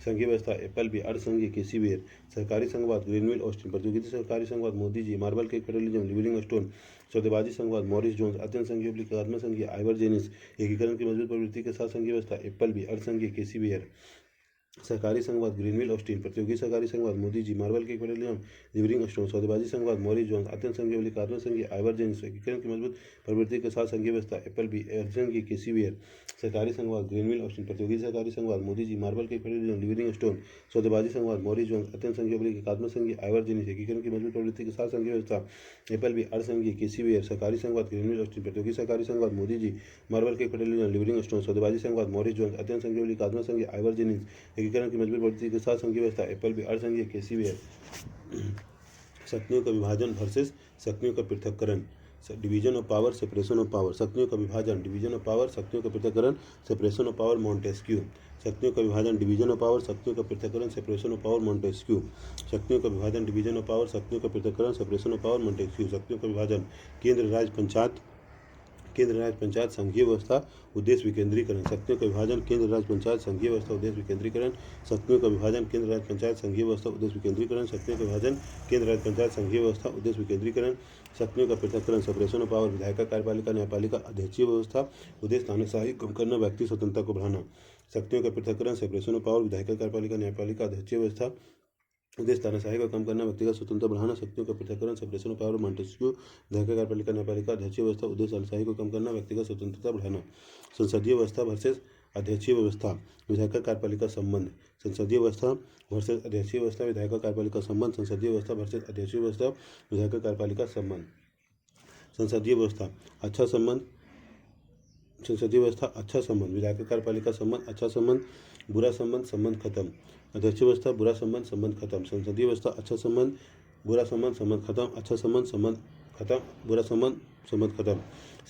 संघीय व्यवस्था एप्पल बी अर्धसंघीय केसी वेयर। सहकारी संघवाद ग्रीनविल ऑस्टिन प्रतियोगी सहकारी संघवाद Modi ji marble cake federalism Livingston सौदेबाजी संघवाद मॉरिस जोन्स अत्यंत संघीय ऑब्लिक एकात्मक संघीय आइवर जेनिंग्स एकीकरण की मजबूत प्रवृत्ति के साथ संघीय व्यवस्था एप्पल बी अर्धसंघीय केसी वेयर। सहकारी संघवाद ग्रीनविल ऑस्टिन प्रतियोगी सहकारी संघवाद Modi ji marble cake federalism Livingston सौदेबाजी संघवाद मॉरिस जोन्स अत्यंत संघीय ऑब्लिक एकात्मक संघीय आइवर जेनिंग्स एकीकरण की मजबूत प्रवृत्ति के साथ संघीय व्यवस्था एप्पल बी अर्धसंघीय केसी वेयर। सहकारी संघवाद ग्रीनविल ऑस्टिन प्रतियोगी सहकारी संघवाद Modi ji marble cake federalism Livingston सौदेबाजी संघवाद मॉरिस जोन्स अत्यंत संघीय ऑब्लिक एकात्मक संघीय आइवर जेनिंग्स एकीकरण की मजबूत प्रवृत्ति के साथ संघीय व्यवस्था एप्पल बी अर्धसंघीय केसी वेयर। सहकारी संघवाद ग्रीनविल ऑस्टिन प्रतियोगी सहकारी संघवाद Modi ji marble cake federalism Livingston सौदेबाजी संघवाद मॉरिस जोन्स अत्यंत संघीय ऑब्लिक एकात्मक संघीय आइवर जेनिंग्स एकीकरण की मजबूत प्रवृत्ति के साथ संघीय व्यवस्था एप्पल बी अर्धसंघीय केसी वेयर। शक्तियों का विभाजन वर्सेस शक्तियों का पृथक्करण division of power separation of power शक्तियों का विभाजन डिवीजन ऑफ पावर शक्तियों का पृथक्करण सेपरेशन ऑफ पावर मॉन्टेस्क्यू। शक्तियों का विभाजन डिवीजन ऑफ पावर शक्तियों का पृथक्करण सेपरेशन ऑफ पावर मॉन्टेस्क्यू। शक्तियों का विभाजन डिवीजन ऑफ पावर शक्तियों का पृथक्करण सेपरेशन ऑफ पावर मॉन्टेस्क्यू। शक्तियों का विभाजन केंद्र राज्य पंचायत संघीय व्यवस्था उद्देश्य विकेंद्रीकरण। शक्तियों का विभाजन केंद्र राज्य पंचायत संघीय व्यवस्था उद्देश्य विकेंद्रीकरण। शक्तियों का विभाजन केंद्र राज्य पंचायत संघीय व्यवस्था उद्देश्य विकेंद्रीकरण। शक्तियों का विभाजन केंद्र राज्य पंचायत संघीय व्यवस्था उद्देश्य विकेंद्रीकरण। शक्तियों का पृथक्करण सेपरेशन ऑफ पावर विधायिका कार्यपालिका न्यायपालिका अध्यक्षीय व्यवस्था उद्देश्य तानाशाही कम करना व्यक्ति स्वतंत्रता को बढ़ाना। शक्तियों का पृथक्करण सेपरेशन ऑफ पावर विधायिका कार्यपालिका न्यायपालिका अध्यक्षीय व्यवस्था उद्देश्य तानाशाही को कम करना व्यक्तिगत स्वतंत्रता बढ़ाना। शक्तियों का पृथक्करण सेपरेशन ऑफ पावर मॉन्टेस्क्यू विधायिका कार्यपालिका न्यायपालिका अध्यक्षीय व्यवस्था उद्देश्य तानाशाही को कम करना व्यक्तिगत स्वतंत्रता बढ़ाना। संसदीय व्यवस्था वर्सेस अध्यक्षीय व्यवस्था विधायिका कार्यपालिका संबंध संसदीय व्यवस्था वर्सेस अध्यक्षीय व्यवस्था विधायिका कार्यपालिका संबंध संसदीय व्यवस्था वर्सेस अध्यक्षीय व्यवस्था विधायिका कार्यपालिका संबंध। संसदीय व्यवस्था अच्छा संबंध संसदीय व्यवस्था अच्छा संबंध विधायिका कार्यपालिका संबंध अच्छा संबंध बुरा संबंध संबंध खत्म। अध्यक्षीय व्यवस्था बुरा संबंध संबंध खत्म। संसदीय व्यवस्था अच्छा संबंध बुरा संबंध संबंध खत्म अच्छा संबंध संबंध खत्म बुरा संबंध संबंध खत्म।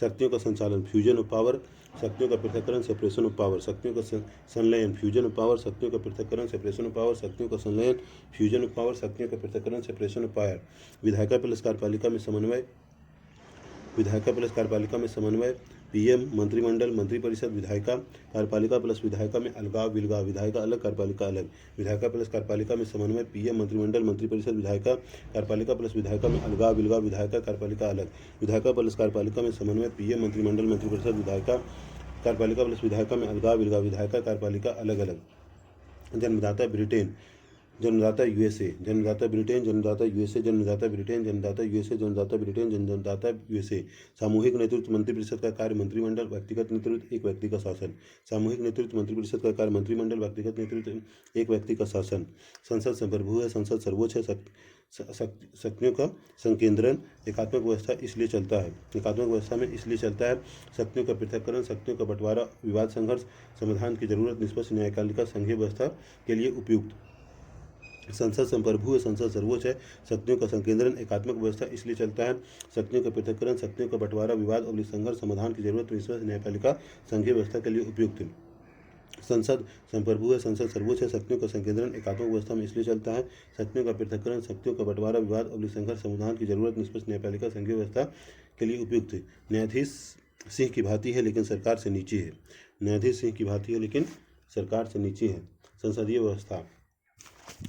शक्तियों का संचालन फ्यूजन ऑफ पावर शक्तियों का पृथक्करण सेपरेशन ऑफ पावर शक्तियों का संलयन फ्यूजन ऑफ पावर शक्तियों का पृथक्करण सेपरेशन ऑफ पावर शक्तियों का संलयन फ्यूजन ऑफ पावर शक्तियों का पृथक्करण सेपरेशन ऑफ पावर। विधायिका प्लस कार्यपालिका में समन्वय विधायिका प्लस कार्यपालिका में समन्वय पीएम मंत्रिमंडल मंत्रिपरिषद विधायिका कार्यपालिका प्लस विधायिका में अलगाव विलगाव विधायिका अलग कार्यपालिका अलग। विधायिका प्लस कार्यपालिका में समन्वय पीएम मंत्रिमंडल मंत्रिपरिषद विधायिका कार्यपालिका प्लस विधायिका में अलगाव विलगाव विधायिका कार्यपालिका अलग। विधायिका प्लस कार्यपालिका में समन्वय पीएम मंत्रिमंडल मंत्रिपरिषद विधायिका कार्यपालिका प्लस विधायिका में अलगाव विलगाव विधायिका कार्यपालिका अलग अलग। जन्मदाता ब्रिटेन जन्मदाता यूएसए, जन्मदाता ब्रिटेन, जन्मदाता यूएसए, जन्मदाता ब्रिटेन, जन्मदाता यूएसए, जन्मदाता ब्रिटेन, जन्मदाता यूएसए। सामूहिक नेतृत्व मंत्रिपरिषद का कार्य मंत्रिमंडल, व्यक्तिगत नेतृत्व एक व्यक्ति का शासन। सामूहिक नेतृत्व मंत्रिपरिषद का कार्य मंत्रिमंडल, व्यक्तिगत नेतृत्व एक व्यक्ति का शासन। संसद संप्रभु है, संसद सर्वोच्च है, शक्तियों का संकेंद्रण। एकात्मक व्यवस्था इसलिए चलता है, एकात्मक व्यवस्था में इसलिए चलता है शक्तियों का पृथक्करण, शक्तियों का बंटवारा, विवाद संघर्ष, समाधान की जरूरत, निष्पक्ष न्यायपालिका, संघीय व्यवस्था के लिए उपयुक्त। संसद संप्रभु है, संसद सर्वोच्च है, शक्तियों का संकेंद्रण। एकात्मक व्यवस्था इसलिए चलता है शक्तियों का पृथक्करण, शक्तियों का बंटवारा, विवाद और संघर्ष, समाधान की जरूरत, निष्पक्ष न्यायपालिका, संघीय व्यवस्था के लिए उपयुक्त। संसद संप्रभु है, संसद सर्वोच्च है, शक्तियों का संकेंद्रण। एकात्मक व्यवस्था में इसलिए चलता है शक्तियों का पृथक्करण, शक्तियों का बंटवारा, विवाद और संघर्ष, समाधान की जरूरत, निष्पक्ष न्यायपालिका, संघीय व्यवस्था के लिए उपयुक्त। न्यायाधीश सिंह की भांति है लेकिन सरकार से नीचे है, न्यायाधीश सिंह की भांति है लेकिन सरकार से नीचे है। संसदीय व्यवस्था,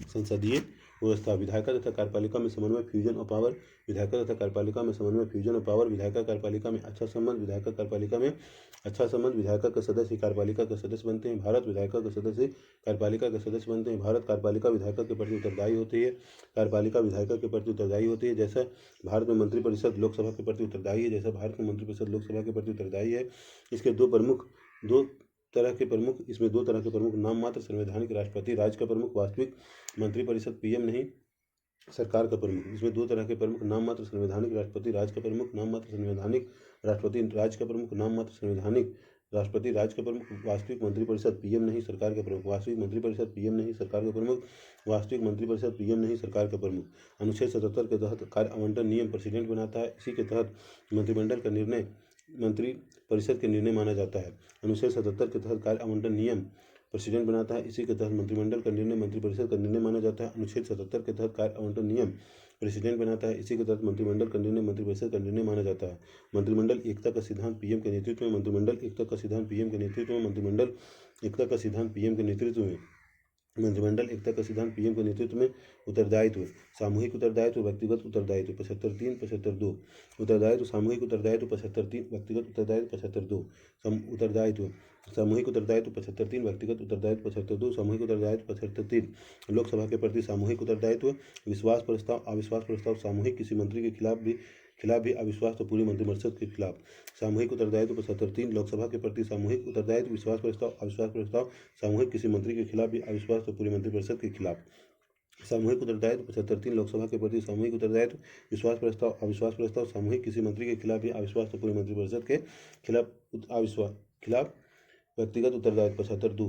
संसदीय व्यवस्था विधायिका तथा कार्यपालिका में समन्वय, फ्यूजन ऑफ पावर। विधायिका तथा कार्यपालिका में समन्वय, फ्यूजन ऑफ पावर। विधायिका कार्यपालिका में अच्छा संबंध, विधायिका कार्यपालिका में अच्छा संबंध। विधायिका के सदस्य कार्यपालिका के सदस्य बनते हैं। भारत विधायिका के सदस्य कार्यपालिका के सदस्य बनते हैं। भारत कार्यपालिका विधायिका के प्रति उत्तरदायी होती है, कार्यपालिका विधायिका के प्रति उत्तरदायी होती है। जैसा भारत में मंत्रिपरिषद लोकसभा के प्रति उत्तरदायी है, जैसा भारत में मंत्रिपरिषद लोकसभा के प्रति उत्तरदायी है। इसके दो तरह के प्रमुख, इसमें दो तरह के प्रमुख, नाम मात्र संवैधानिक राष्ट्रपति, राज्य का प्रमुख, वास्तविक मंत्रिपरिषद पीएम नहीं सरकार का प्रमुख। इसमें दो तरह के प्रमुख, नाम मात्र संवैधानिक राष्ट्रपति, राज्य का प्रमुख, नाम मात्र संवैधानिक राष्ट्रपति, राज्य का प्रमुख, नाम मात्र संवैधानिक राष्ट्रपति, राज्य का प्रमुख, वास्तविक मंत्रिपरिषद पीएम नहीं सरकार का प्रमुख, वास्तविक मंत्रिपरिषद पीएम नहीं सरकार का प्रमुख, वास्तविक मंत्रिपरिषद पीएम नहीं सरकार का प्रमुख। अनुच्छेद 77 के तहत कार्य आवंटन नियम प्रेसिडेंट बनाता है। इसी के तहत मंत्रिमंडल का निर्णय मंत्री परिषद के निर्णय माना जाता है। अनुच्छेद 77 के तहत कार्य आवंटन नियम प्रेसिडेंट बनाता है। इसी के तहत मंत्रिमंडल का निर्णय मंत्रिपरिषद का निर्णय माना जाता है। अनुच्छेद 77 के तहत कार्य आवंटन नियम प्रेसिडेंट बनाता है। इसी के तहत मंत्रिमंडल का निर्णय मंत्रिपरिषद का निर्णय माना जाता है। मंत्रिमंडल एकता का सिद्धांत पीएम के नेतृत्व में, मंत्रिमंडल एकता का सिद्धांत पीएम के नेतृत्व में, मंत्रिमंडल एकता का सिद्धांत पीएम के नेतृत्व में, मंत्रिमंडल एकता का सिद्धांत पीएम के नेतृत्व में। उत्तरदायित्व, सामूहिक उत्तरदायित्व, व्यक्तिगत उत्तरदायित्व। 75(3), 75(2) उत्तरदायित्व, सामूहिक उत्तरदायित्व। 75(3), व्यक्तिगत उत्तरदायित्व। 75(2) उत्तरदायित्व, सामूहिक उत्तरदायित्व। 75(3), व्यक्तिगत उत्तरदायित्व। 75(2) सामूहिक उत्तरदायित्व। 75(3) लोकसभा के प्रति सामूहिक उत्तरदायित्व। विश्वास प्रस्ताव, अविश्वास प्रस्ताव सामूहिक, किसी मंत्री के खिलाफ भी अविश्वास तो पूरी मंत्रिपरिषद के खिलाफ। सामूहिक उत्तरदायित्व। 75(3) लोकसभा के प्रति सामूहिक उत्तरदायित्व। विश्वास प्रस्ताव, अविश्वास प्रस्ताव सामूहिक, किसी मंत्री के खिलाफ भी अविश्वास तो पूरी मंत्रिपरिषद के खिलाफ। सामूहिक उत्तरदायित्व। 75(3) लोकसभा के प्रति सामूहिक उत्तरदायित्व। विश्वास प्रस्ताव, अविश्वास प्रस्ताव सामूहिक, किसी मंत्री के खिलाफ भी अविश्वास तो पूरी मंत्रिपरिषद के खिलाफ। व्यक्तिगत उत्तरदायित्व। 75(2)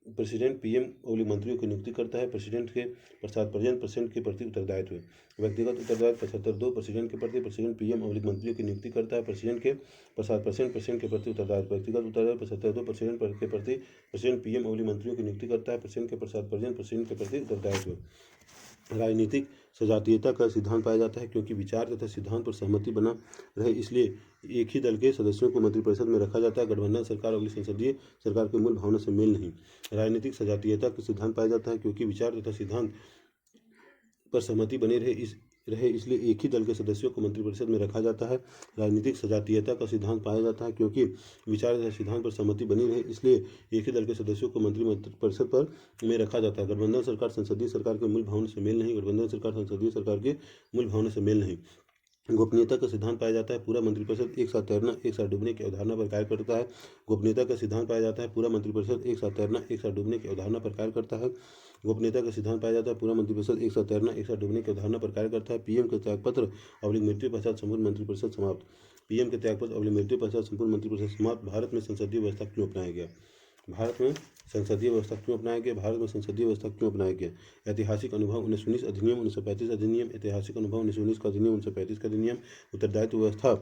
प्रेसिडेंट पीएम और मंत्रियों की नियुक्ति करता है। प्रेसिडेंट के पश्चात प्रेसिडेंट के प्रति उत्तरदायित्व। व्यक्तिगत उत्तरदायित्व। 75(2) प्रेसिडेंट के प्रति प्रेसिडेंट पीएम और मंत्रियों की नियुक्ति करता है। प्रेसिडेंट के पश्चात प्रेसिडेंट के प्रति उत्तरदायित्व। व्यक्तिगत उत्तरदायित्व। 75(2) प्रेसिडेंट के प्रति प्रेसिडेंट पीएम और मंत्रियों की नियुक्ति करता है। प्रेसिडेंट के पश्चात प्रेसिडेंट के प्रति उत्तरदायित्व। राजनीतिक सजातीयता का सिद्धांत पाया जाता है क्योंकि विचार तथा सिद्धांत पर सहमति बना रहे, इसलिए एक ही दल के सदस्यों को मंत्रिपरिषद में रखा जाता है। गठबंधन सरकार और संसदीय सरकार के मूल भावना से मेल नहीं। राजनीतिक सजातीयता का सिद्धांत पाया जाता है क्योंकि विचार तथा सिद्धांत पर सहमति बने रहे, इसलिए एक ही दल के सदस्यों को मंत्रिपरिषद में रखा जाता है। राजनीतिक सजातीयता का सिद्धांत पाया जाता है क्योंकि विचार तथा सिद्धांत पर सहमति बनी रहे, इसलिए एक ही दल के सदस्यों को मंत्रिपरिषद में रखा जाता है। गठबंधन सरकार संसदीय सरकार के मूल भावना से मेल नहीं। गठबंधन सरकार संसदीय सरकार के मूल भावना से मेल नहीं। गोपनीयता का सिद्धांत पाया जाता है। पूरा मंत्रिपरिषद एक साथ तैरना एक साथ डूबने की अवधारणा पर कार्य करता है। गोपनीयता का सिद्धांत पाया जाता है। पूरा मंत्रिपरिषद एक साथ तैरना एक साथ डूबने की अवधारणा पर कार्य करता है। गोपनीयता का सिद्धांत पाया जाता है। पूरा मंत्रिपरिषद एक साथ तैरना एक साथ डूबने की अवधारणा पर कार्य करता है। पीएम के त्यागपत्र और मृत्यु पश्चात संपूर्ण मंत्रिपरिषद समाप्त। पीएम के त्यागपत्र और मृत्यु पश्चात संपूर्ण मंत्रिपरिषद समाप्त। भारत में संसदीय व्यवस्था क्यों अपनाया गया? भारत में संसदीय व्यवस्था क्यों अपनाया गया? भारत में संसदीय व्यवस्था क्यों अपनाया गया? ऐतिहासिक अनुभव 1919 अधिनियम, 1935 अधिनियम। ऐतिहासिक अनुभव 1919 का अधिनियम, 1935 का अधिनियम। उत्तरदायित्व व्यवस्था,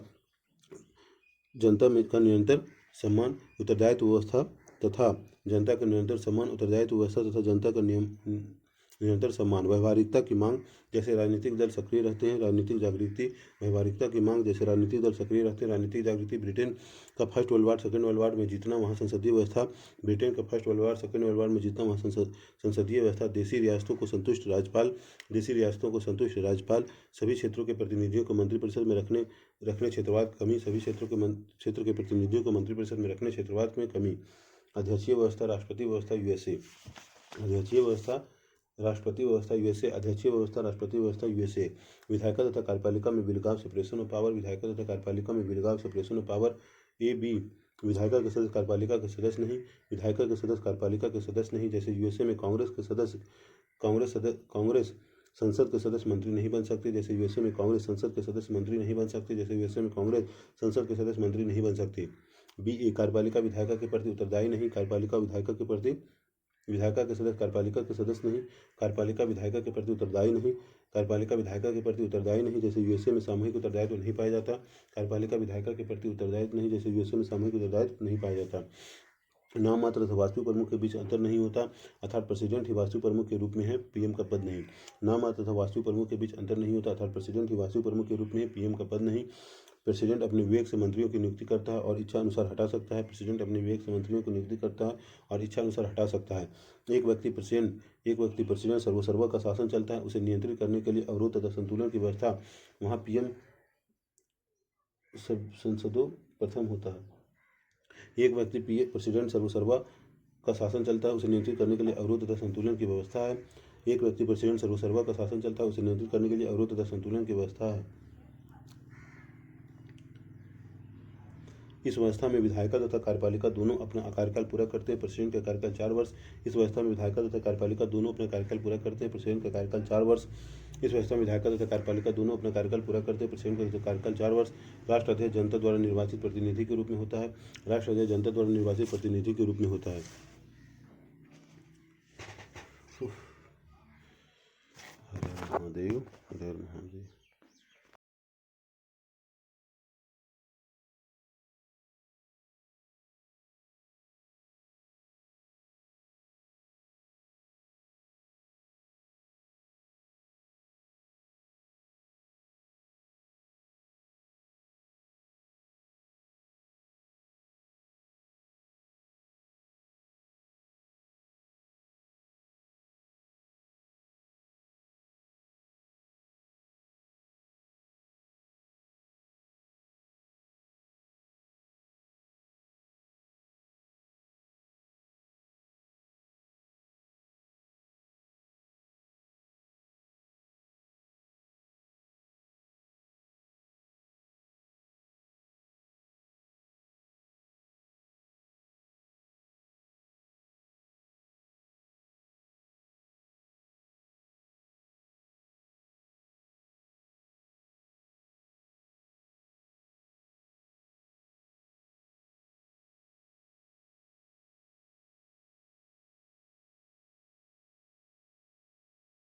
जनता का निरंतर सम्मान। उत्तरदायित्व व्यवस्था तथा जनता का निरंतर सम्मान। उत्तरदायित्व व्यवस्था तथा जनता का निरंतर सम्मान। व्यवहारिकता की मांग, जैसे राजनीतिक दल सक्रिय रहते हैं। राजनीतिक जागृति। व्यवहारिकता की मांग, जैसे राजनीतिक दल सक्रिय रहते हैं। राजनीतिक जागृति। ब्रिटेन का first world war second world war में जीतना, वहाँ संसदीय व्यवस्था। ब्रिटेन का first world war second world war में जीतना, वहाँ संसदीय व्यवस्था। देशी रियासतों को संतुष्ट राज्यपाल। देशी रियासतों को संतुष्ट राज्यपाल। सभी क्षेत्रों के प्रतिनिधियों को मंत्रिपरिषद में रखने क्षेत्रवाद कमी। सभी क्षेत्र के प्रतिनिधियों को मंत्रिपरिषद में रखने क्षेत्रवाद में कमी। अध्यक्षीय व्यवस्था, राष्ट्रपति व्यवस्था। यूएसए अध्यक्षीय व्यवस्था राष्ट्रपति व्यवस्था यूएसए। अध्यक्षीय व्यवस्था राष्ट्रपति व्यवस्था यूएसए। विधायिका तथा कार्यपालिका में विलगाव सेपरेशन ऑफ पावर। विधायिका तथा कार्यपालिका में विलगाव separation of power. A B विधायिका के सदस्य कार्यपालिका के सदस्य नहीं। विधायिका के सदस्य कार्यपालिका के सदस्य नहीं। जैसे यूएसए में कांग्रेस के सदस्य कांग्रेस संसद के सदस्य मंत्री नहीं बन सकते। जैसे यूएसए में कांग्रेस संसद के सदस्य मंत्री नहीं बन सकते। जैसे यूएसए में कांग्रेस संसद के सदस्य मंत्री नहीं बन सकते। बी कार्यपालिका विधायिका के प्रति उत्तरदायी नहीं। कार्यपालिका विधायिका के प्रति विधायिका के सदस्य कार्यपालिका के सदस्य नहीं। कार्यपालिका विधायिका के प्रति उत्तरदायी नहीं। कार्यपालिका विधायिका के प्रति उत्तरदायी नहीं। जैसे यूएसए में सामूहिक उत्तरदायित्व नहीं पाया जाता। कार्यपालिका विधायिका के प्रति उत्तरदायित्व नहीं। जैसे यूएसए में सामूहिक उत्तरदायित्व नहीं पाया जाता। नाम मात्र तथा वास्तविक प्रमुख के बीच अंतर नहीं होता, अर्थात प्रेसिडेंट ही वास्तविक प्रमुख के रूप में है, पीएम का पद नहीं। नाम मात्र तथा वास्तविक प्रमुख के बीच अंतर नहीं होता, अर्थात प्रेसिडेंट ही वास्तविक प्रमुख के रूप में है, पीएम का पद नहीं। प्रेसिडेंट अपने विवेक से मंत्रियों की नियुक्ति करता है और इच्छा अनुसार हटा सकता है। प्रेसिडेंट अपने विवेक से मंत्रियों की नियुक्ति करता है और इच्छा अनुसार हटा सकता है। एक व्यक्ति प्रेसिडेंट सर्वसर्वा का शासन चलता है, उसे नियंत्रित करने के लिए अवरोध तथा संतुलन की व्यवस्था वहाँ पीएम संसदों प्रथम होता है। एक व्यक्ति प्रेसिडेंट सर्वसर्वा का शासन चलता है, उसे नियंत्रित करने के लिए अवरोध तथा संतुलन की व्यवस्था है। एक व्यक्ति प्रेसिडेंट सर्वसर्वा का शासन चलता है, उसे नियंत्रित करने के लिए अवरोध तथा संतुलन की व्यवस्था है। इस व्यवस्था में विधायिका तथा कार्यपालिका दोनों अपना कार्यकाल पूरा करते हैं। प्रेसिडेंट का कार्यकाल 4 वर्ष। इस व्यवस्था में विधायिका तथा कार्यपालिका दोनों अपना कार्यकाल पूरा करते हैं। प्रेसिडेंट का कार्यकाल 4 वर्ष। इस व्यवस्था में विधायिका तथा कार्यपालिका दोनों अपना कार्यकाल पूरा करते हैं। प्रेसिडेंट का कार्यकाल 4 वर्ष। राष्ट्र अध्यक्ष जनता द्वारा निर्वाचित प्रतिनिधि के रूप में होता है। राष्ट्र अध्यक्ष जनता द्वारा निर्वाचित प्रतिनिधि के रूप में होता है। हर हर महादेव, हर हर महादेव।